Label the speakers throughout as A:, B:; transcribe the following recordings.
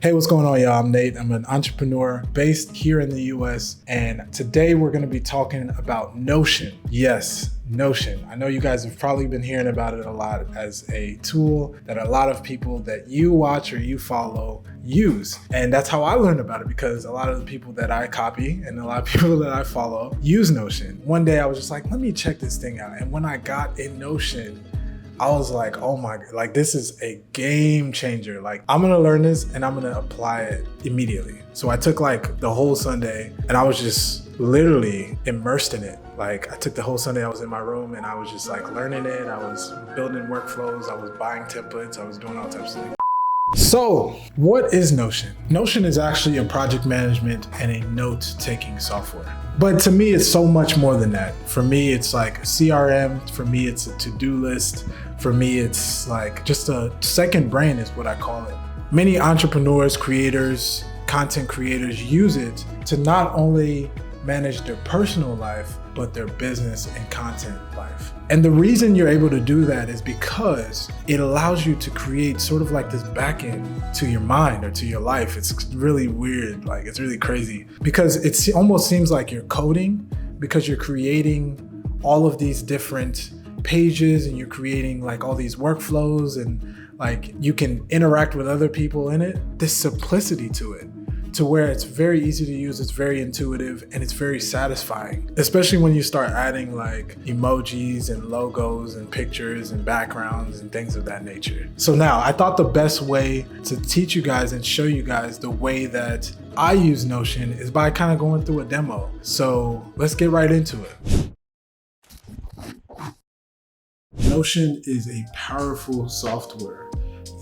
A: Hey, what's going on, y'all? I'm Nate. I'm an entrepreneur based here in the US, and today we're going to be talking about Notion. Yes, Notion. I know you guys have probably been hearing about it a lot as a tool that a lot of people that you watch or you follow use. And that's how I learned about it, because a lot of the people that I copy and a lot of people that I follow use Notion. One day I was just like, let me check this thing out. And when I got in Notion, I was like, oh my, like this is a game changer. Like I'm gonna learn this and I'm gonna apply it immediately. So I took like the whole Sunday and I was just literally immersed in it. Like I took the whole Sunday, I was in my room and I was just like learning it. I was building workflows, I was buying templates, I was doing all types of things. So what is Notion? Notion is actually a project management and a note-taking software. But to me, it's so much more than that. For me, it's like a CRM. For me, it's a to-do list. For me, it's like just a second brain is what I call it. Many entrepreneurs, creators, content creators use it to not only manage their personal life, but their business and content life. And the reason you're able to do that is because it allows you to create sort of like this back end to your mind or to your life. It's really weird, like it's really crazy, because it almost seems like you're coding, because you're creating all of these different pages and you're creating like all these workflows and like you can interact with other people in it. This simplicity to it, to where it's very easy to use, it's very intuitive, and it's very satisfying, especially when you start adding like emojis and logos and pictures and backgrounds and things of that nature. So now I thought the best way to teach you guys and show you guys the way that I use Notion is by kind of going through a demo. So let's get right into it. Notion is a powerful software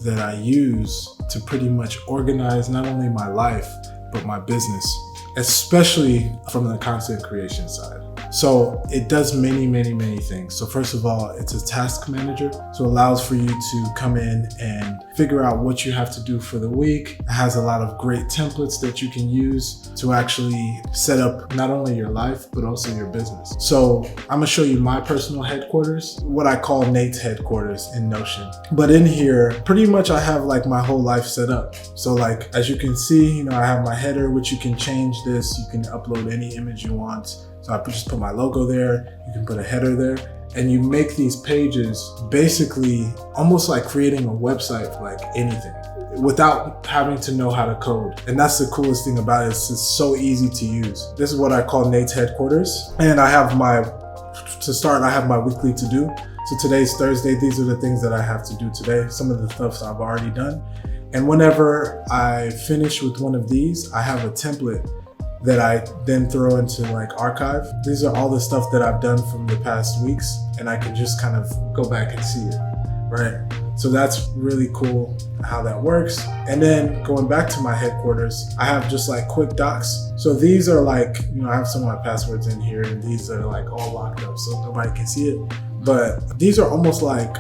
A: that I use to pretty much organize not only my life, but my business, especially from the content creation side. So it does many things. So first of all, it's a task manager. So it allows for you to come in and figure out what you have to do for the week. It has a lot of great templates that you can use to actually set up not only your life, but also your business. So I'm gonna show you my personal headquarters, what I call Nate's headquarters in Notion. But in here, pretty much I have like my whole life set up. So like, as you can see, I have my header, which you can change this. You can upload any image you want. So I just put my logo there, you can put a header there, and you make these pages basically almost like creating a website for like anything without having to know how to code. And that's the coolest thing about it, it's just so easy to use. This is what I call Nate's headquarters. And I have my weekly to do. So today's Thursday, these are the things that I have to do today. Some of the stuff I've already done. And whenever I finish with one of these, I have a template that I then throw into like archive. These are all the stuff that I've done from the past weeks, and I can just kind of go back and see it, right? So that's really cool how that works. And then going back to my headquarters, I have just like quick docs. So these are like, I have some of my passwords in here, and these are like all locked up so nobody can see it. But these are almost like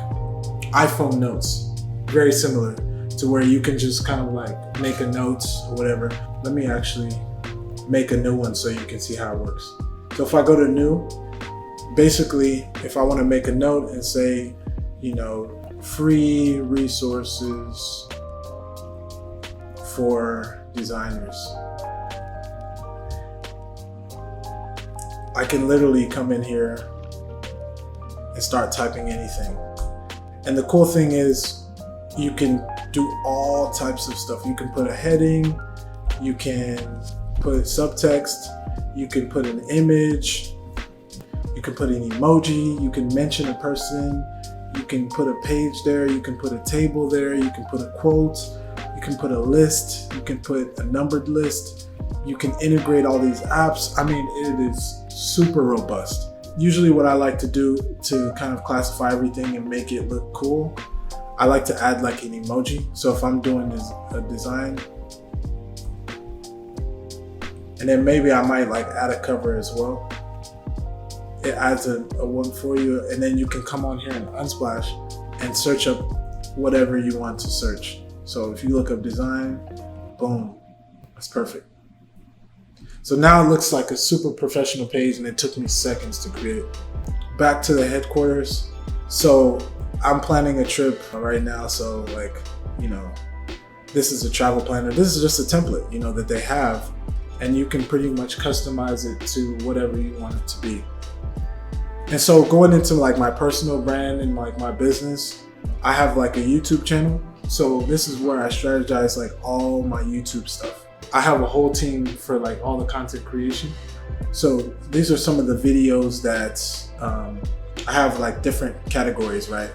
A: iPhone notes, very similar to where you can just kind of like make a note or whatever. Let me actually make a new one so you can see how it works. So if I go to new, basically, if I want to make a note and say, free resources for designers, I can literally come in here and start typing anything. And the cool thing is you can do all types of stuff. You can put a heading, you can put subtext, you can put an image, you can put an emoji, you can mention a person, you can put a page there, you can put a table there, you can put a quote, you can put a list, you can put a numbered list, you can integrate all these apps. I mean, it is super robust. Usually what I like to do to kind of classify everything and make it look cool, I like to add like an emoji. So if I'm doing a design, and then maybe I might like add a cover as well. It adds a one for you, and then you can come on here and Unsplash and search up whatever you want to search. So if you look up design, boom, that's perfect. So now it looks like a super professional page, and it took me seconds to create. Back to the headquarters. So I'm planning a trip right now, so like, this is a travel planner. This is just a template, you know, that they have, and you can pretty much customize it to whatever you want it to be. And so going into like my personal brand and like my business, I have like a YouTube channel. So this is where I strategize like all my YouTube stuff. I have a whole team for like all the content creation. So these are some of the videos that I have like different categories, right,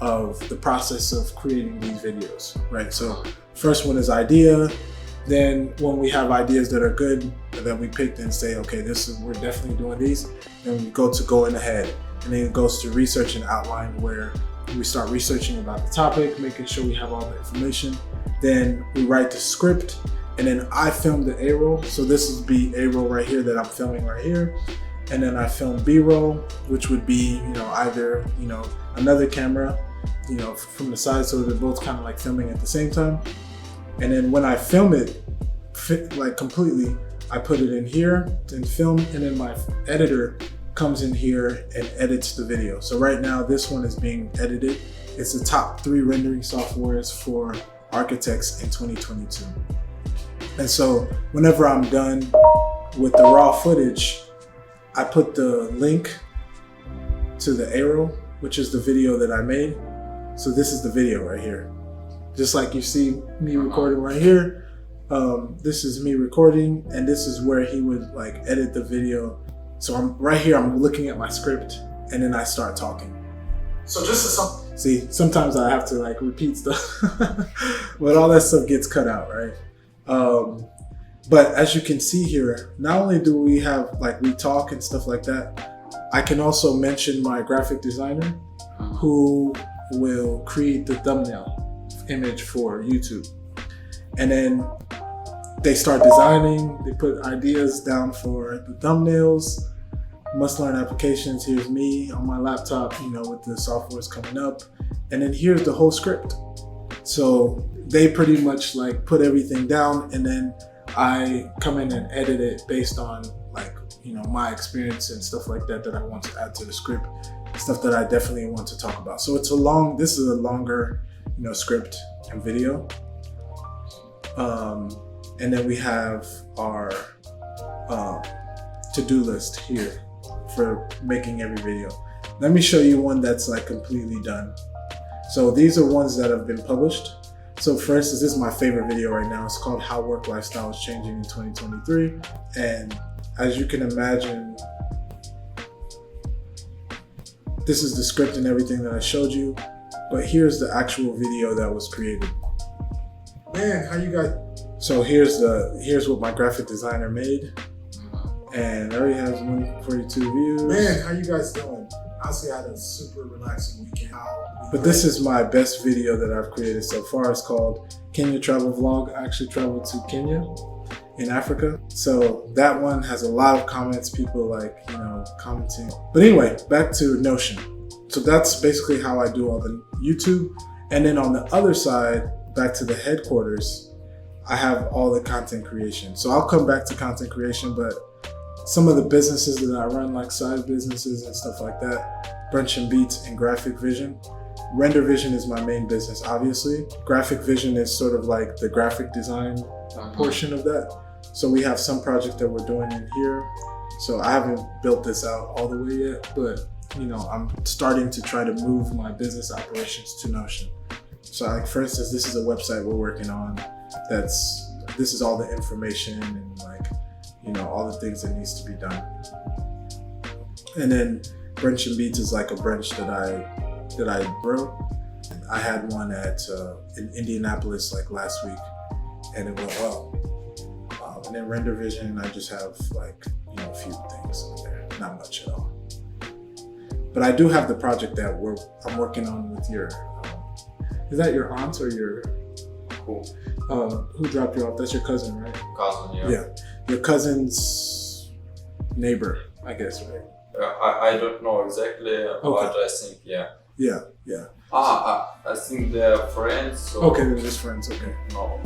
A: of the process of creating these videos, right? So first one is idea. Then when we have ideas that are good that we picked and say, okay, we're definitely doing these, then we go to going ahead. And then it goes to research and outline, where we start researching about the topic, making sure we have all the information. Then we write the script, and then I film the A-roll. So this would be A-roll right here that I'm filming right here. And then I film B-roll, which would be, you know, either, you know, another camera, you know, from the side, so they're both kind of like filming at the same time. And then when I film it like completely, I put it in here and film, and then my editor comes in here and edits the video. So right now this one is being edited. It's the top 3 rendering softwares for architects in 2022. And so whenever I'm done with the raw footage, I put the link to the A-roll, which is the video that I made. So this is the video right here. Just like you see me recording right here, this is me recording, and this is where he would like edit the video. So I'm right here, I'm looking at my script, and then I start talking. So just to see, sometimes I have to like repeat stuff, but all that stuff gets cut out, right? But as you can see here, not only do we have like we talk and stuff like that, I can also mention my graphic designer who will create the thumbnail image for YouTube. And then they start designing, they put ideas down for the thumbnails, must-learn applications. Here's me on my laptop, you know, with the softwares coming up. And then here's the whole script. So they pretty much like put everything down, and then I come in and edit it based on like, you know, my experience and stuff like that I want to add to the script, stuff that I definitely want to talk about. So this is a longer, you know, script and video. And then we have our to-do list here for making every video. Let me show you one that's like completely done. So these are ones that have been published. So for instance, this is my favorite video right now. It's called How Work Lifestyle is Changing in 2023. And as you can imagine, this is the script and everything that I showed you, but here's the actual video that was created. Man, how you guys? So here's what my graphic designer made, and it already has 142 views. Man, how you guys doing? Honestly, I had a super relaxing weekend. But this is my best video that I've created so far. It's called Kenya Travel Vlog. I actually traveled to Kenya in Africa. So that one has a lot of comments, people like, you know, commenting. But anyway, back to Notion. So that's basically how I do all the YouTube. And then on the other side, back to the headquarters, I have all the content creation. So I'll come back to content creation, but some of the businesses that I run, like side businesses and stuff like that, Brunch and Beats and Graphic Vision. Render Vision is my main business, obviously. Graphic Vision is sort of like the graphic design portion of that. So we have some project that we're doing in here. So I haven't built this out all the way yet, but you know, I'm starting to try to move my business operations to Notion. So like, for instance, this is a website we're working on. This is all the information and like, you know, all the things that needs to be done. And then Brunch and Beats is like a brunch that I wrote. I had one in Indianapolis like last week, and it went well. And then Render Vision, I just have like, you know, a few things in there, not much at all. But I do have the project that I'm working on with your, is that your aunt or your, who dropped you off? That's your cousin, right?
B: Cousin, yeah.
A: Yeah, your cousin's neighbor, I guess, right?
B: I don't know exactly, but I think, yeah.
A: Yeah.
B: I think they're friends. So
A: okay, they're just friends, okay.
B: No,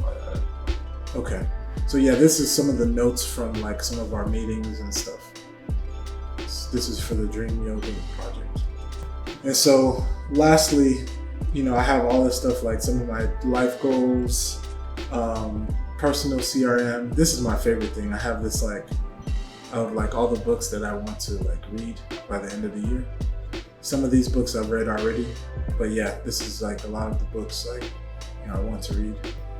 A: Okay. So yeah, this is some of the notes from like some of our meetings and stuff. This is for the Dream Yoga project. And so lastly, you know, I have all this stuff like some of my life goals, personal CRM. This is my favorite thing. I have this of all the books that I want to read by the end of the year. Some of these books I've read already, but yeah, this is a lot of the books I want to read.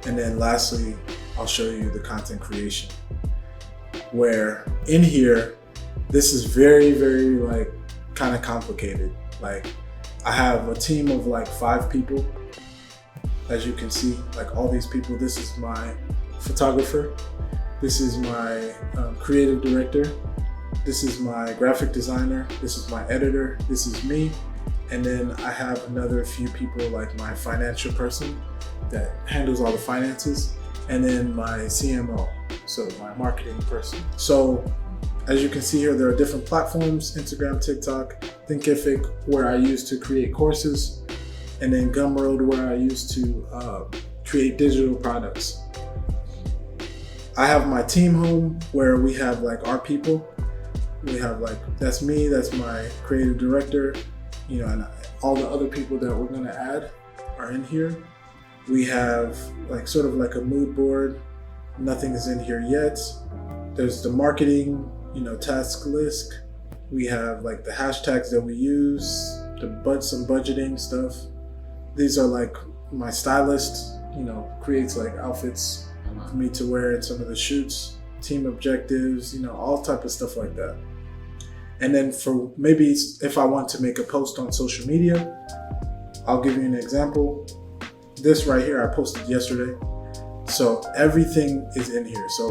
A: And then lastly, I'll show you the content creation, where in here, this is very, very kind of complicated. I have a team of 5 people. As you can see, all these people. This is my photographer. This is my creative director. This is my graphic designer. This is my editor. This is me. And then I have another few people, my financial person that handles all the finances. And then my CMO, so my marketing person. So as you can see here, there are different platforms: Instagram, TikTok, Thinkific, where I use to create courses, and then Gumroad, where I use to create digital products. I have my team home, where we have our people. We have that's me, that's my creative director, and all the other people that we're gonna add are in here. We have sort of a mood board. Nothing is in here yet. There's the marketing, task list. We have the hashtags that we use, some budgeting stuff. These are my stylist, creates outfits for me to wear at some of the shoots, team objectives, all type of stuff like that. And then for maybe if I want to make a post on social media, I'll give you an example. This right here, I posted yesterday. So everything is in here. So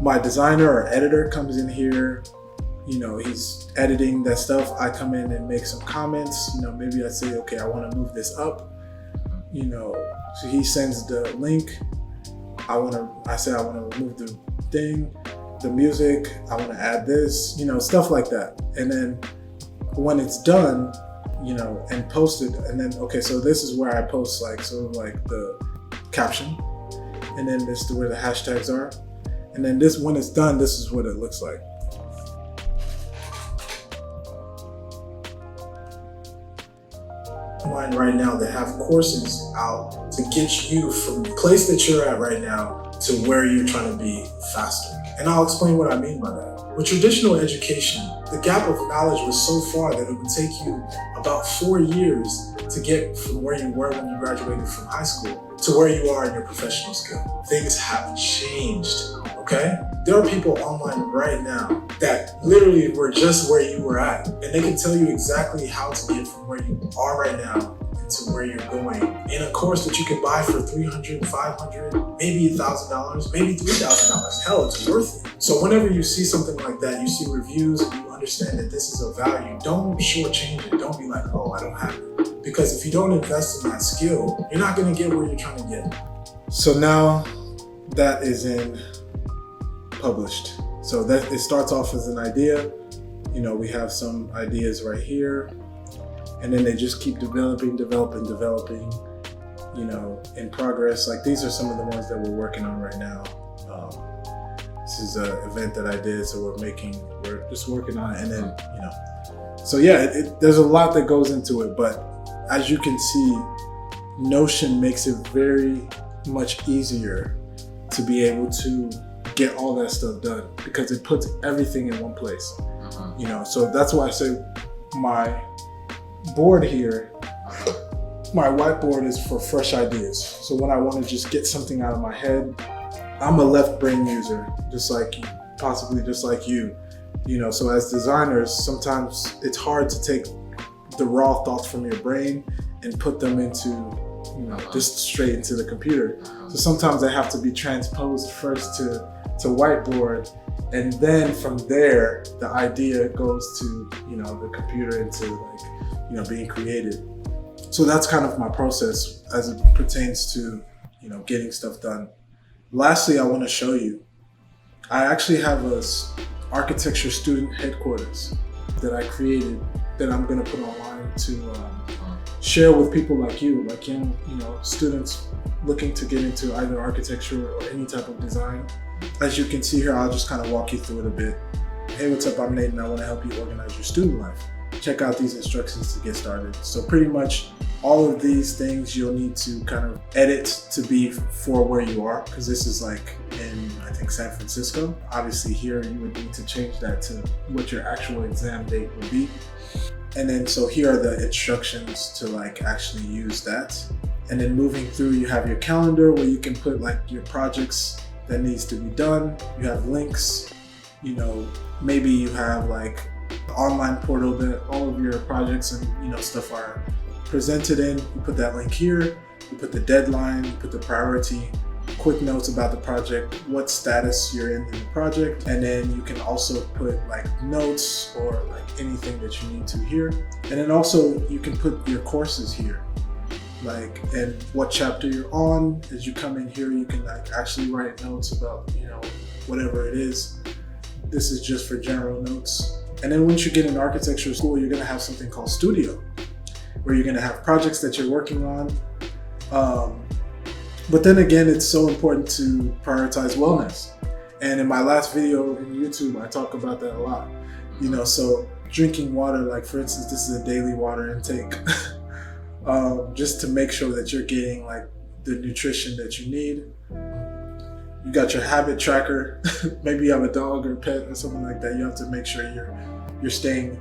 A: my designer or editor comes in here, he's editing that stuff. I come in and make some comments. Maybe I say, okay, I want to move this up. So he sends the link. I say I want to remove the thing, the music. I want to add this, stuff like that. And then when it's done, and posted, and then okay, so this is where I post the caption, and then this is where the hashtags are, and then this, when it's done, this is what it looks like. Right now, they have courses out to get you from the place that you're at right now to where you're trying to be faster. And I'll explain what I mean by that. With traditional education, the gap of knowledge was so far that it would take you about 4 years to get from where you were when you graduated from high school to where you are in your professional skill. Things have changed, okay? There are people online right now that literally were just where you were at, and they can tell you exactly how to get from where you are right now to where you're going in a course that you can buy for $300, $500, maybe $1,000, maybe $3,000. Hell, it's worth it. So whenever you see something like that, you see reviews and you understand that this is of value, don't shortchange it. Don't be like, oh, I don't have it. Because if you don't invest in that skill, you're not gonna get where you're trying to get. So now that is in published. So that it starts off as an idea. We have some ideas right here. And then they just keep developing, in progress. These are some of the ones that we're working on right now. This is an event that I did, so we're just working on it. And then, so yeah, there's a lot that goes into it, but as you can see, Notion makes it very much easier to be able to get all that stuff done because it puts everything in one place. So that's why I say my board here, my whiteboard is for fresh ideas. So when I want to just get something out of my head, I'm a left brain user, just like you. So as designers, sometimes it's hard to take the raw thoughts from your brain and put them into, just straight into the computer. So sometimes they have to be transposed first to whiteboard, and then from there, the idea goes to, the computer into being created. So that's kind of my process as it pertains to, getting stuff done. Lastly, I want to show you, I actually have a architecture student headquarters that I created that I'm going to put online to share with people like you, like young, students looking to get into either architecture or any type of design. As you can see here, I'll just kind of walk you through it a bit. Hey, what's up? I'm Nate, and I want to help you organize your student life. Check out these instructions to get started. So pretty much All of these things you'll need to kind of edit to be for where you are, because this is like in, I think, San Francisco. Obviously here you would need to change that to what your actual exam date would be. And then so here are the instructions to like actually use that. And then moving through, you have your calendar where you can put like your projects that needs to be done. You have links, you know, maybe you have like the online portal that all of your projects and, you know, stuff are presented in. You put that link here, you put the deadline, you put the priority, quick notes about the project, what status you're in the project, and then you can also put like notes or like anything that you need to here. And then also you can put your courses here, like, and what chapter you're on. As you come in here, you can like actually write notes about, you know, whatever it is. This is just for general notes. And then once you get in architecture school, you're gonna have something called Studio, where you're gonna have projects that you're working on. But then again, it's so important to prioritize wellness. And in my last video in YouTube, I talk about that a lot. You know, so drinking water, like for instance, this is a daily water intake. Just to make sure that you're getting like the nutrition that you need. You got your habit tracker. Maybe you have a dog or a pet or something like that. You have to make sure you're staying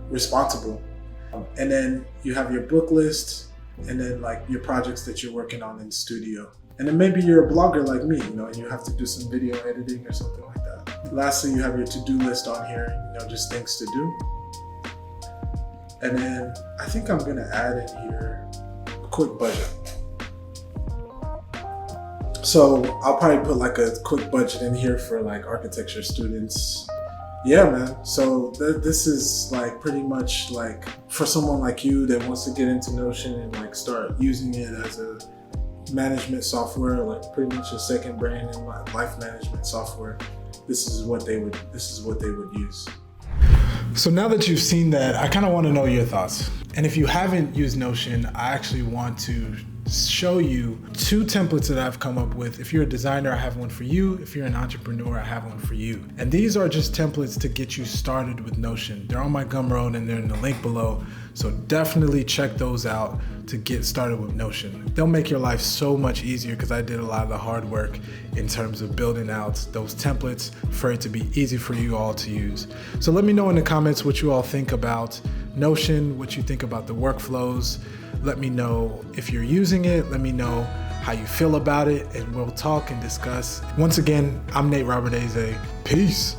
A: responsible. And then you have your book list, and then like your projects that you're working on in Studio. And then maybe you're a blogger like me, you know, and you have to do some video editing or something like that. Lastly, you have your to-do list on here, you know, just things to do. And then I think I'm gonna add in here a quick budget. So I'll probably put like a quick budget in here for like architecture students. Yeah, man. So this is like pretty much like for someone like you that wants to get into Notion and like start using it as a management software, like pretty much a second brain in life management software. This is what they would use. So now that you've seen that, I kind of want to know your thoughts. And if you haven't used Notion, I actually want to show you 2 templates that I've come up with. If you're a designer, I have one for you. If you're an entrepreneur, I have one for you. And these are just templates to get you started with Notion. They're on my Gumroad and they're in the link below. So definitely check those out to get started with Notion. They'll make your life so much easier because I did a lot of the hard work in terms of building out those templates for it to be easy for you all to use. So let me know in the comments what you all think about Notion, what you think about the workflows. Let me know if you're using it. Let me know how you feel about it, and we'll talk and discuss. Once again, I'm Nate Robert-Eze. Peace.